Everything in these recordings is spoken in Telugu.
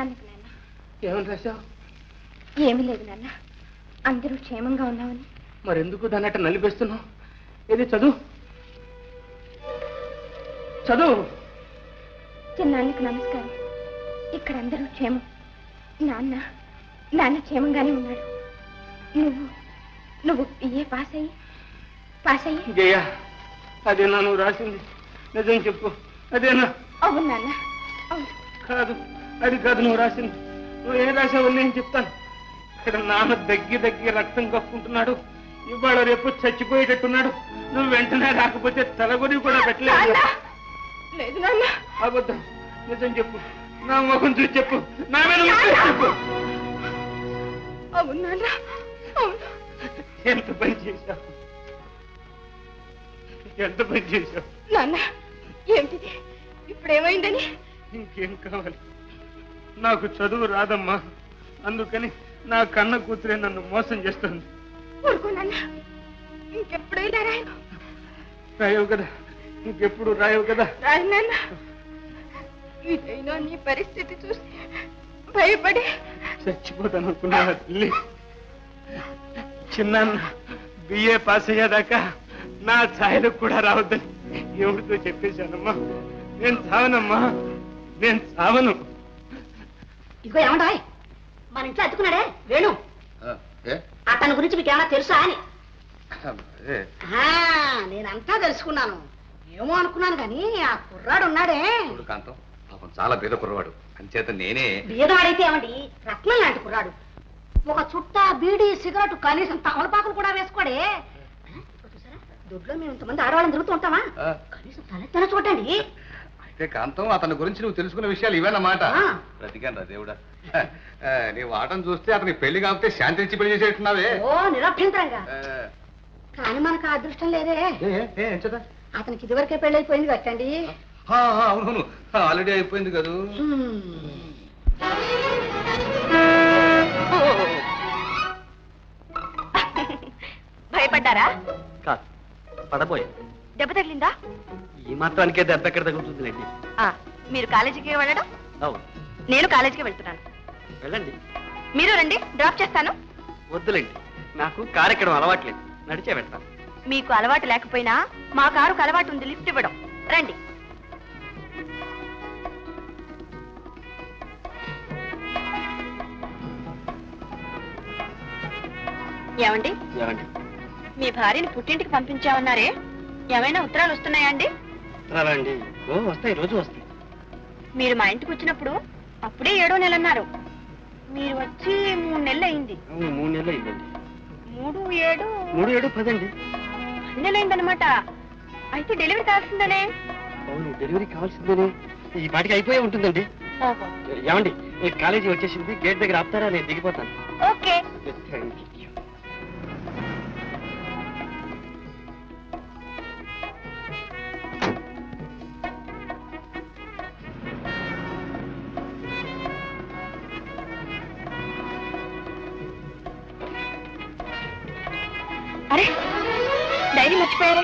చిన్నానికి నాన్న. ఏమని రాశావు? ఏమీ లేదు నాన్న, అందరూ క్షేమంగా ఉన్నామని. మరెందుకు దాన్ని అట్ట నలిపేస్తున్నావు? ఏది చదువు చదువు. చిన్నానికి నమస్కారం. ఇక్కడ అందరూ క్షేమం. నాన్న క్షేమంగానే ఉన్నాడు. నువ్వు బిఏ పాస్ అయ్యి జయ, అదేనా నువ్వు రాసింది? నిజం చెప్పు, అదేనా? అవును నాన్న, అవును. కాదు, అది కాదు నువ్వు రాసింది. నువ్వు ఏం రాసావు నేను చెప్తాను. ఇక్కడ నాన్న దగ్గి రక్తం కప్పుకుంటున్నాడు. ఇవాళ రేపు చచ్చిపోయేటట్టున్నాడు. నువ్వు వెంటనే రాకపోతే తలగొని కూడా పెట్టలేదు. లేదు నాన్న. అబద్ధం. నిజం చెప్పు, నా ముఖం చూసి చెప్పు, నా మీద చెప్పు. అవును నాన్న, అవును. ఎంత పని చేశావు, ఎంత పని చేశావు నాన్న. ఏమిటిది ఇప్పుడేమైందని? ఇంకేం కావాలి? నాకు చదువు రాదమ్మా, అందుకని నా కన్న కూతురే నన్ను మోసం చేస్తుంది. ఊరుకో నాన్న, ఇంకెప్పుడైనా రాయవు కదా, ఇంకెప్పుడు రాయవు కదా. రాదు నాన్న. ఇదైనా నీ పరిస్థితి చూసి భయపడి చచ్చిపోతాను అనుకున్నా తల్లి. చిన్న బిఏ పాస్ అయ్యేదాకా నా ఛాయలకు కూడా రావద్దని ఎవరితో చెప్పేశానమ్మా. నేను చావనమ్మా, నేను చావను. ఇదిగో ఏమంటా, మన ఇంట్లో అతుకున్నాడే వేణు, అతని గురించి మీకు ఏమైనా తెలుసా అని. నేనంతా తెలుసుకున్నాను. ఏమో అనుకున్నాను కానీ ఆ కుర్రాడు ఉన్నాడే, కాంతం పాపం చాలా బీద కుర్రవాడు. అంచేత నేనే. బీదవాడైతే ఏమండి, రత్నం లాంటి కుర్రాడు. ఒక చుట్ట బీడీ సిగరెట్ కనీసం తమలపాకులు కూడా వేసుకోడే. చూసారా, దొడ్లో మేము ఇంతమంది ఆడవాళ్ళని తిరుగుతూ ఉంటామా? కనీసం తలెత్తన చూడండి. అయితే కాంతం, అతని గురించి నువ్వు తెలుసుకున్న విషయాలు ఇవేనమాట. బ్రతికాను రా దేవుడా. నీ వాటం చూస్తే అతని పెళ్లి కాకపోతే శాంతి ఇచ్చి పెళ్లి చేసేట్టున్నావే. ఓ నిరభ్యంతరంగా. కానీ మనకు ఆ అదృష్టం లేదే. అతనికి ఇదివరకే పెళ్లి అయిపోయింది కట్టండి. అవునవును, ఆల్రెడీ అయిపోయింది కదా. భయపడ్డారా? కాదు, పడబోయే. దెబ్బ తగిలిందా? ఈ మాత్రానికే దెబ్బ ఎక్కడ తగులుతుందిలేండి. మీరు కాలేజీకి వెళ్ళడం? అవును. నేను కాలేజీకి వెళ్తున్నాను. వెళ్ళండి. మీరు రండి, డ్రాప్ చేస్తాను. వద్దులేండి, నాకు కారు ఎక్కడం అలవాట్లేదు, నడిచే వెళ్తాను. మీకు అలవాటు లేకపోయినా మా కారుకు అలవాటు ఉంది లిఫ్ట్ ఇవ్వడం. రండి. ఏమండి, ఏమండి? మీ భార్యని పుట్టింటికి పంపించామన్నారే, ఏమైనా ఉత్తరాలు వస్తున్నాయా అండి? అండి, ఓ వస్తాయి, రోజు వస్తాయి. మీరు మా ఇంటికి వచ్చినప్పుడు అప్పుడే 7వ నెల అన్నారు. మీరు వచ్చి 3 నెలలు అయింది. 3 నెలలు అయిందండి. 3, 7, 3, 7, 10 అండి. 10 నెలలు అయిందనమాట. అయితే డెలివరీ కావాల్సిందనే. అవును, డెలివరీ కావాల్సిందేనే. ఈ పాటికి అయిపోయే ఉంటుందండి. ఏమండి, కాలేజీ వచ్చేసింది, గేట్ దగ్గర ఆపుతారా? నేను దిగిపోతాను. ఓకే. అరే, డైరీ మర్చిపోయారే.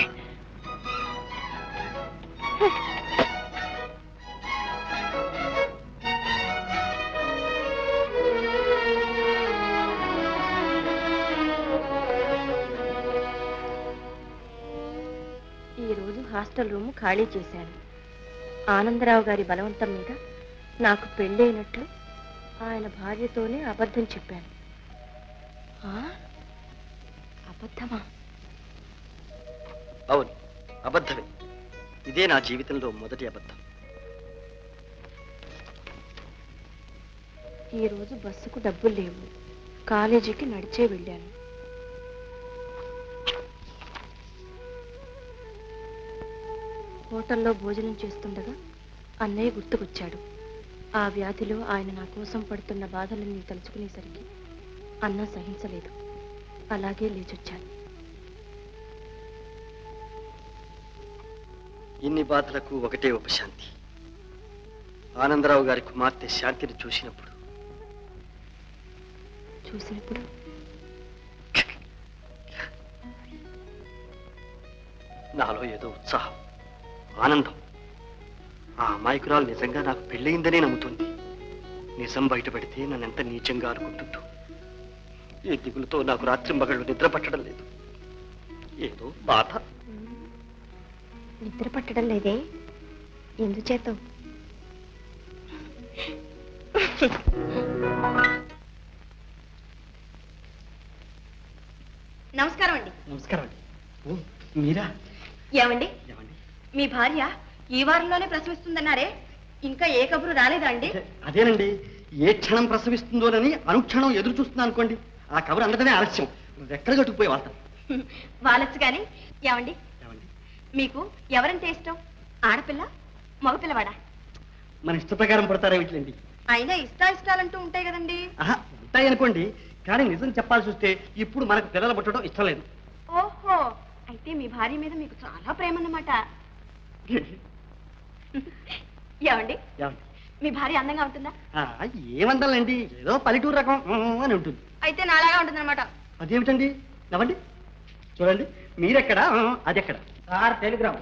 ఈరోజు హాస్టల్ రూము ఖాళీ చేశాను. ఆనందరావు గారి బలవంతం మీద నాకు పెళ్ళైనట్లు ఆయన భార్యతోనే అబద్ధం చెప్పాను. అబద్ధమా? అవును, అబద్ధమే. ఇదే నా జీవితంలో మొదటి అబద్ధం. ఈరోజు బస్సుకు డబ్బులు లేవు. కాలేజీకి నడిచే వెళ్ళాను. హోటల్లో భోజనం చేస్తుండగా అన్నయ్య గుర్తుకొచ్చాడు. ఆ వ్యాధిలో ఆయన నా కోసం పడుతున్న బాధలన్నీ తలుచుకునేసరికి అన్న సహించలేదు. అలాగే లేచొచ్చాను. ఇన్ని బాధలకు ఒకటే ఉపశాంతి. ఆనందరావు గారి కుమార్తె శాంతిని చూసినప్పుడు నాలో ఏదో ఉత్సాహం, ఆనందం. ఆ అమాయకురాలు నిజంగా నాకు పెళ్ళయిందనే నమ్ముతుంది. నిజం బయటపెడితే నన్ను ఎంత నీచంగా అనుకుంటుందో. ఈ దిగులతో నాకు రాత్రి మగళ్ళు నిద్ర పట్టడం లేదు. ఏదో బాధ. నిద్ర పట్టడం లేదే, ఎందుచేత? నమస్కారం అండి. నమస్కారం అండి. ఓ, మీరా? ఏమండి, ఏమండి? మీ భార్య ఈ వారంలోనే ప్రసవిస్తుందన్నారే, ఇంకా ఏ కబురు రాలేదా అండి? అదేనండి, ఏ క్షణం ప్రసవిస్తుందోనని అనుక్షణం ఎదురు చూస్తున్నా అనుకోండి. ఆ కబురు అందటమే ఆలస్యం. ఎక్కడ కట్టుకుపోయి వాళ్తాం. వాళ్ళొచ్చు కానీ. ఏమండి, ఏమండి? మీకు ఎవరంటే ఇష్టం? ఆడపిల్ల, మగపిల్లవాడా? మన ఇష్ట ప్రకారం పడతారా వీటిలండి? అయినా ఇష్టాయిష్టాలంటూ ఉంటాయి కదండి. ఆహా, ఉంటాయి అనుకోండి. కానీ నిజం చెప్పాల్సి వస్తే ఇప్పుడు మనకు పిల్లలు పుట్టడం ఇష్టం లేదు. ఓహో, అయితే మీ భార్య మీద మీకు చాలా ప్రేమ అన్నమాట. ఏమండి, ఏమండి? మీ భార్య అందంగా ఉంటుందా? ఏమందాలండి, ఏదో పల్లెటూరు రకం అని ఉంటుంది. అయితే నాలాగా ఉంటుందన్నమాట. అదేమిటండి? నవ్వండి, చూడండి. మీరెక్కడ, అది ఎక్కడ? Sir Telegram.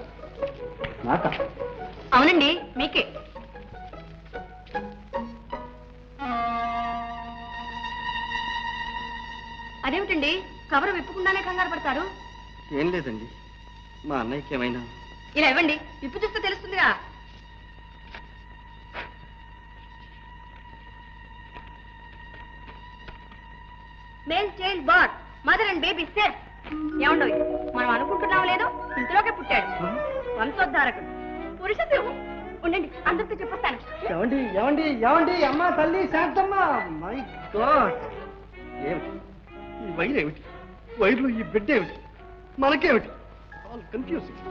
నాకా? అవునండి, మీకే. అదేమిటండి, కవర్ విప్పకుండానే కంగారు పడతారు? ఏం లేదండి, మా అన్నయ్యకి ఏమైనా. ఇలా ఇవ్వండి, విప్పు చూస్తే తెలుస్తుందిగా. Male child but, mother and baby safe. ఏమండో, మనం అనుకుంటున్నాం లేదు, ఇంతలోకే పుట్టాడు వంశోద్ధారకుడు, పురుష సింహం. ఉండండి, అందరితో చెప్పొస్తాను. ఏమండి ఏమండి ఏమండి, అమ్మ తల్లి శాంతమ్మ. మై గాడ్, ఏమిటి ఈ వైర్? ఏమిటి వైర్లు? ఈ బిడ్డ ఏమిటి? మనకేమిటి? All confusing.